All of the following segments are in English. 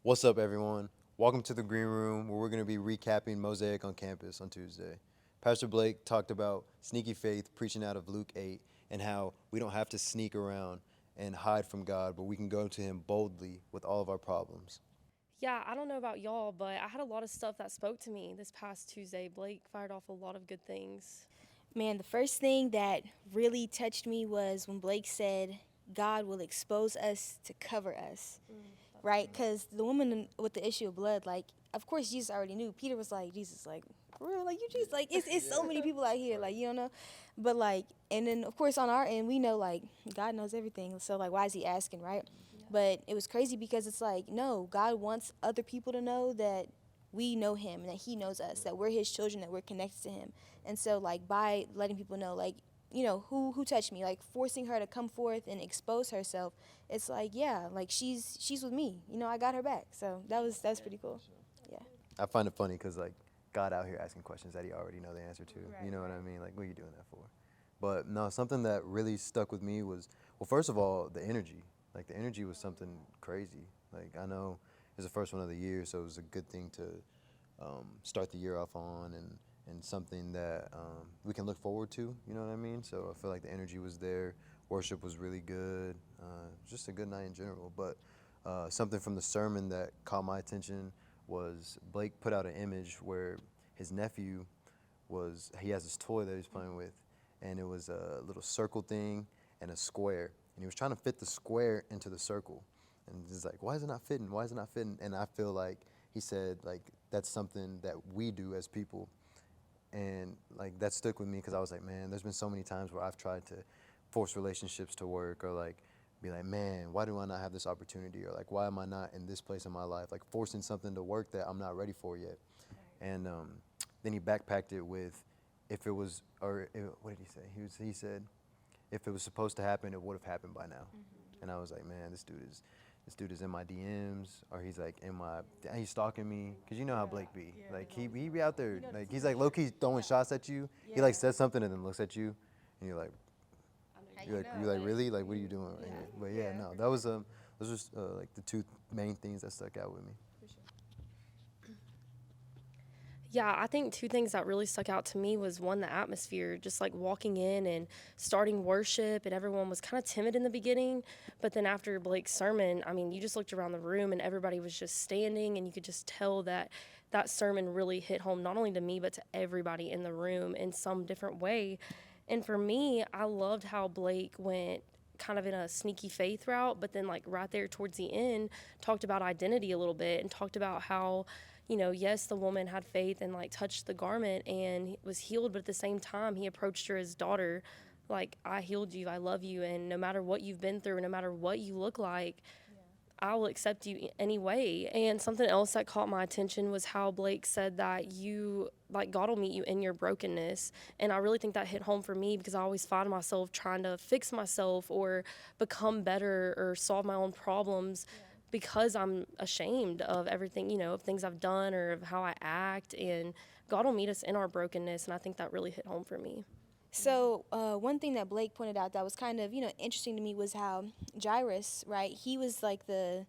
What's up, everyone? Welcome to the Green Room, where we're going to be recapping Mosaic on campus on Tuesday. Pastor Blake talked about sneaky faith, preaching out of Luke 8, and how we don't have to sneak around and hide from God, but we can go to Him boldly with all of our problems. Yeah, I don't know about y'all, but I had a lot of stuff that spoke to me this past Tuesday. Blake fired off a lot of good things. Man, the first thing that really touched me was when Blake said, God will expose us to cover us, right? Because the woman with the issue of blood, like, of course, Jesus already knew. Peter was like, Jesus, like, for real, like, you Jesus, like, it's so many people out here, like, you don't know. But, like, and then, of course, on our end, we know, like, God knows everything. So, like, why is he asking, right? But it was crazy because it's like, no, God wants other people to know that we know him and that he knows us, that we're his children, that we're connected to him. And so, like, by letting people know, like, who touched me, like forcing her to come forth and expose herself, it's like, yeah, like she's with me, I got her back. So that's pretty cool. Yeah. I find it funny because, like, God out here asking questions that He already know the answer to. You know what I mean? Like, what are you doing that for? But no, something that really stuck with me was, well, first of all, the energy. Like, the energy was something crazy. Like, I know it's the first one of the year, so it was a good thing to start the year off on, and something that we can look forward to. You know what I mean? So I feel like the energy was there. Worship was really good. Just a good night in general. But something from the sermon that caught my attention was Blake put out an image where his nephew he has this toy that he's playing with, and it was a little circle thing and a square, and he was trying to fit the square into the circle, and he's like, why is it not fitting? Why is it not fitting? And I feel like he said, like, that's something that we do as people, and like that stuck with me because I was like, man, there's been so many times where I've tried to force relationships to work, or like be like, man, why do I not have this opportunity, or like, why am I not in this place in my life, like forcing something to work that I'm not ready for yet. And then he backpacked it with, if it was, what did he say? He said, if it was supposed to happen, it would have happened by now. And I was like, man, this dude is in my DMs, or he's like he's stalking me, cause you know how Blake be. Like he be out there, like he's like low key throwing shots at you. He like says something and then looks at you, and you're like really, like, what are you doing right here? But yeah, no, that was those were like the two main things that stuck out with me. Yeah, I think two things that really stuck out to me was one, the atmosphere, just like walking in and starting worship, and everyone was kind of timid in the beginning. But then after Blake's sermon, I mean, you just looked around the room and everybody was just standing, and you could just tell that that sermon really hit home, not only to me, but to everybody in the room in some different way. And for me, I loved how Blake went kind of in a sneaky faith route, but then like right there towards the end, talked about identity a little bit and talked about how, yes, the woman had faith and like touched the garment and was healed, but at the same time, he approached her as daughter, like, I healed you, I love you, and no matter what you've been through, and no matter what you look like, I will accept you anyway. And something else that caught my attention was how Blake said that like, God will meet you in your brokenness. And I really think that hit home for me because I always find myself trying to fix myself or become better or solve my own problems because I'm ashamed of everything, of things I've done or of how I act. And God will meet us in our brokenness. And I think that really hit home for me. So one thing that Blake pointed out that was kind of interesting to me was how Jairus, right? He was like the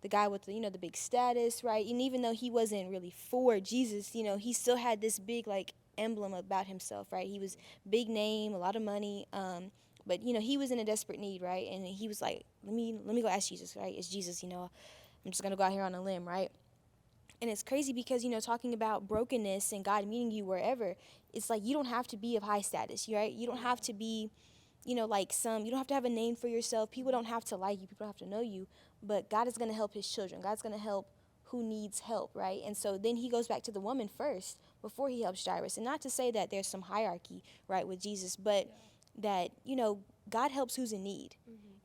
guy with the the big status, right? And even though he wasn't really for Jesus, he still had this big like emblem about himself, right? He was big name, a lot of money, but he was in a desperate need, right? And he was like, let me go ask Jesus, right? It's Jesus, I'm just gonna go out here on a limb, right? And it's crazy because talking about brokenness and God meeting you wherever, it's like you don't have to be of high status, right? You don't have to be like you don't have to have a name for yourself. People don't have to like you. People don't have to know you. But God is going to help his children. God's going to help who needs help, right? And so then he goes back to the woman first before he helps Jairus. And not to say that there's some hierarchy, right, with Jesus, but that, God helps who's in need.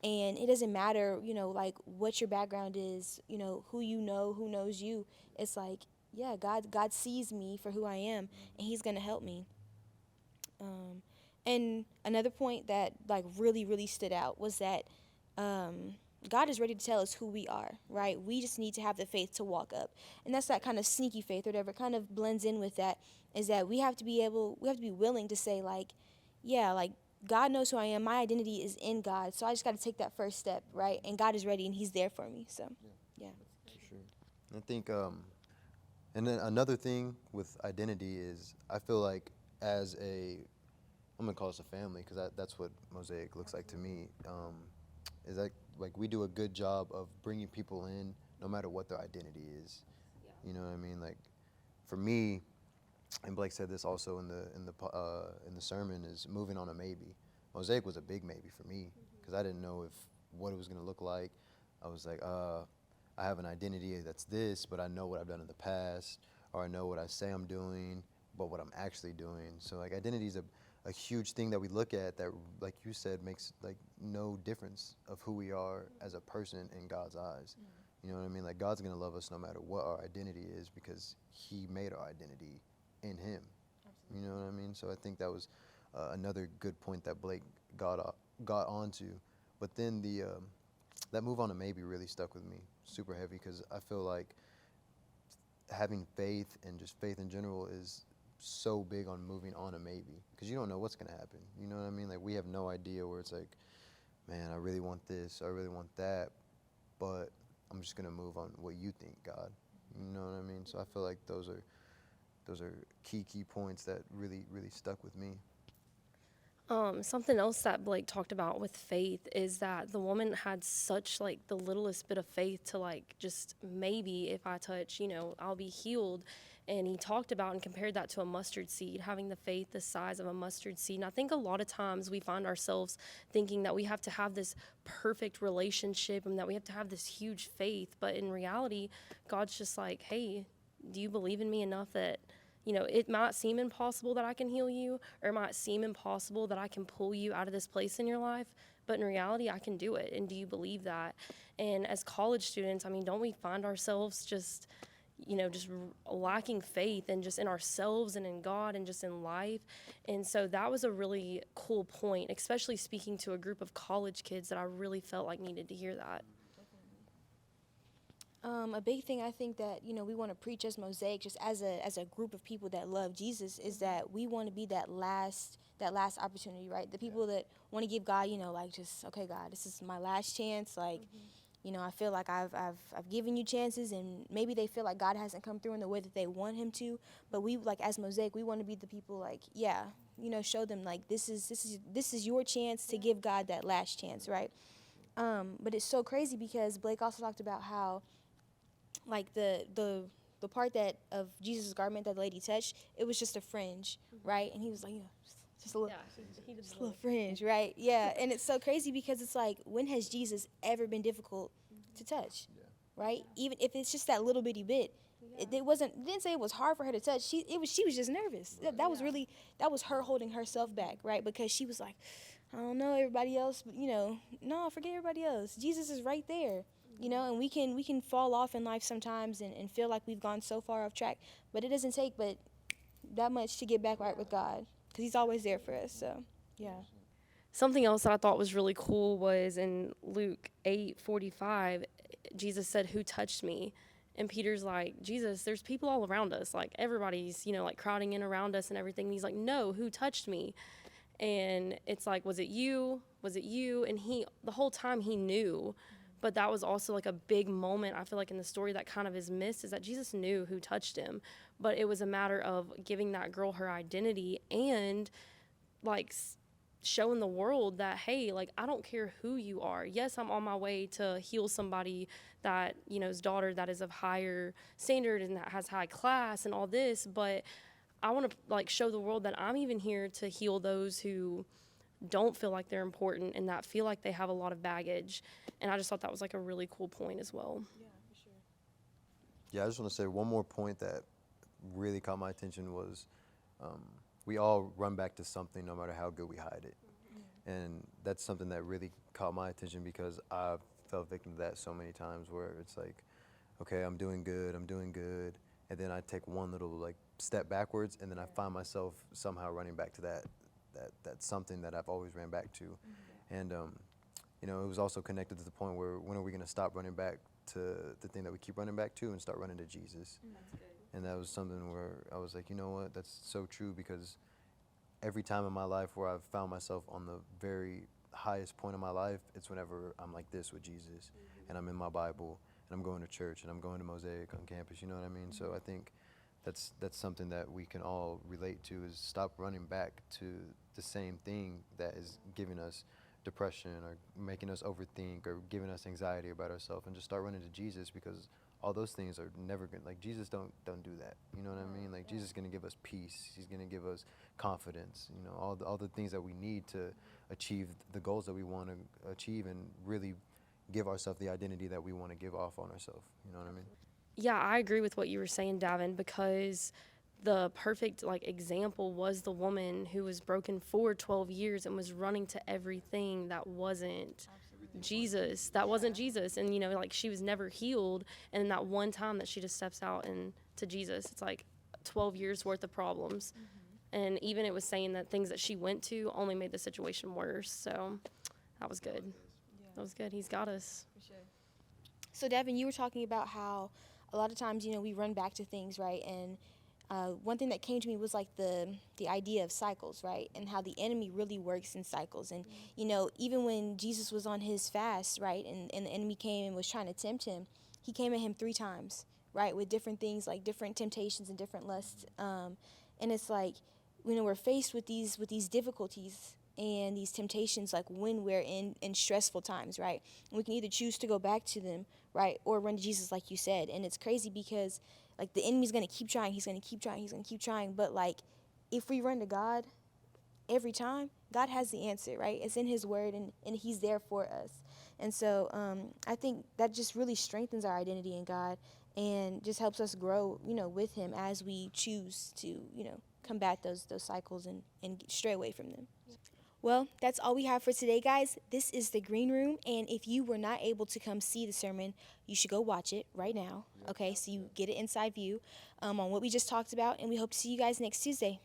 And it doesn't matter, like what your background is, who knows you. It's like, yeah, God sees me for who I am, and he's going to help me. Um, and another point that like really, really stood out was that God is ready to tell us who we are, right? We just need to have the faith to walk up. And that's that kind of sneaky faith or whatever kind of blends in with that, is that we have to be willing to say like, yeah, like God knows who I am. My identity is in God. So I just got to take that first step, right? And God is ready and he's there for me. So, yeah. For sure. I think, and then another thing with identity is I feel like as I'm gonna call us a family because that's what Mosaic looks like to me. Is that like we do a good job of bringing people in no matter what their identity is. You know what I mean? Like for me, and Blake said this also in the sermon, is moving on a maybe. Mosaic was a big maybe for me because I didn't know what it was gonna look like. I was like, I have an identity that's this, but I know what I've done in the past, or I know what I say I'm doing, but what I'm actually doing. So like identity is a huge thing that we look at that, like you said, makes like no difference of who we are as a person in God's eyes. You know what I mean? Like God's gonna love us no matter what our identity is because He made our identity in Him. You know what I mean? So I think that was another good point that Blake got onto. But then that move on to maybe really stuck with me super heavy because I feel like having faith and just faith in general is so big on moving on to maybe because you don't know what's going to happen. You know what I mean? Like we have no idea where it's like, man, I really want this, I really want that, but I'm just going to move on what you think, God. You know what I mean? So I feel like those are key points that really stuck with me. Something else that Blake talked about with faith is that the woman had such like the littlest bit of faith to like just maybe if I touch, I'll be healed. And he talked about and compared that to a mustard seed, having the faith the size of a mustard seed. And I think a lot of times we find ourselves thinking that we have to have this perfect relationship and that we have to have this huge faith. But in reality, God's just like, hey, do you believe in me enough that it might seem impossible that I can heal you, or it might seem impossible that I can pull you out of this place in your life, but in reality, I can do it. And do you believe that? And as college students, I mean, don't we find ourselves just lacking faith and just in ourselves and in God and just in life? And so that was a really cool point, especially speaking to a group of college kids that I really felt like needed to hear that. A big thing I think that we want to preach as Mosaic, just as a group of people that love Jesus, is that we want to be that last opportunity, right? The people that want to give God, like just okay, God, this is my last chance. Like, I feel like I've given you chances, and maybe they feel like God hasn't come through in the way that they want Him to. But we like as Mosaic, we want to be the people like show them like this is your chance to give God that last chance, right? But it's so crazy because Blake also talked about how like the part that of Jesus' garment that the lady touched, it was just a fringe, right? And he was like, just a little, just a little fringe, right? Yeah, and it's so crazy because it's like, when has Jesus ever been difficult to touch, right? Even if it's just that little bitty bit, it didn't say it was hard for her to touch. She was just nervous. That was her holding herself back, right? Because she was like, I don't know everybody else, but no, forget everybody else. Jesus is right there. And we can fall off in life sometimes and feel like we've gone so far off track, but it doesn't take but that much to get back right with God, because He's always there for us. So, yeah. Something else that I thought was really cool was in Luke 8:45, Jesus said, "Who touched me?" And Peter's like, "Jesus, there's people all around us. Like everybody's, like crowding in around us and everything." And he's like, "No, who touched me?" And it's like, "Was it you? Was it you?" And the whole time he knew. But that was also like a big moment, I feel like, in the story that kind of is missed, is that Jesus knew who touched him. But it was a matter of giving that girl her identity and like showing the world that, hey, like, I don't care who you are. Yes, I'm on my way to heal somebody that, his daughter that is of higher standard and that has high class and all this. But I want to like show the world that I'm even here to heal those who don't feel like they're important and that feel like they have a lot of baggage. And I just thought that was like a really cool point as well. Yeah, for sure. Yeah, I just want to say one more point that really caught my attention was we all run back to something no matter how good we hide it. And that's something that really caught my attention because I've fell victim to that so many times where it's like, okay, I'm doing good, and then I take one little like step backwards, and then I find myself somehow running back to that something that I've always ran back to. And it was also connected to the point where when are we going to stop running back to the thing that we keep running back to and start running to Jesus? That's good. And that was something where I was like, you know what, that's so true, because every time in my life where I've found myself on the very highest point of my life, it's whenever I'm like this with Jesus and I'm in my Bible and I'm going to church and I'm going to Mosaic on campus. You know what I mean? So I think that's something that we can all relate to, is stop running back to the same thing that is giving us depression or making us overthink or giving us anxiety about ourselves, and just start running to Jesus, because all those things are never gonna, like, Jesus don't do that. You know what I mean? Like, Jesus is gonna give us peace. He's gonna give us confidence. You know, all the things that we need to achieve the goals that we want to achieve, and really give ourselves the identity that we want to give off on ourselves. You know what I mean? Yeah, I agree with what you were saying, Davin, because the perfect like example was the woman who was broken for 12 years and was running to everything that wasn't Jesus. That wasn't Jesus. And, you know, like, she was never healed. And then that one time that she just steps out and to Jesus, it's like 12 years worth of problems. And even it was saying that things that she went to only made the situation worse. So that was good. That was good. He's got us. For sure. So, Devin, you were talking about how a lot of times, you know, we run back to things, right? And one thing that came to me was like the idea of cycles, right? And how the enemy really works in cycles. And, you know, even when Jesus was on his fast, right, and the enemy came and was trying to tempt him, he came at him 3 times, right, with different things, like different temptations and different lusts. And it's like, you know, we're faced with these difficulties and these temptations, like when we're in stressful times, right? And we can either choose to go back to them, right, or run to Jesus, like you said. And it's crazy because, like, the enemy's going to keep trying. He's going to keep trying. He's going to keep trying. But, like, if we run to God every time, God has the answer, right? It's in his word, and he's there for us. And so I think that just really strengthens our identity in God and just helps us grow, you know, with him as we choose to, you know, combat those cycles and stray away from them. Well, that's all we have for today, guys. This is the Green Room, and if you were not able to come see the sermon, you should go watch it right now, okay, so you get an inside view on what we just talked about, and we hope to see you guys next Tuesday.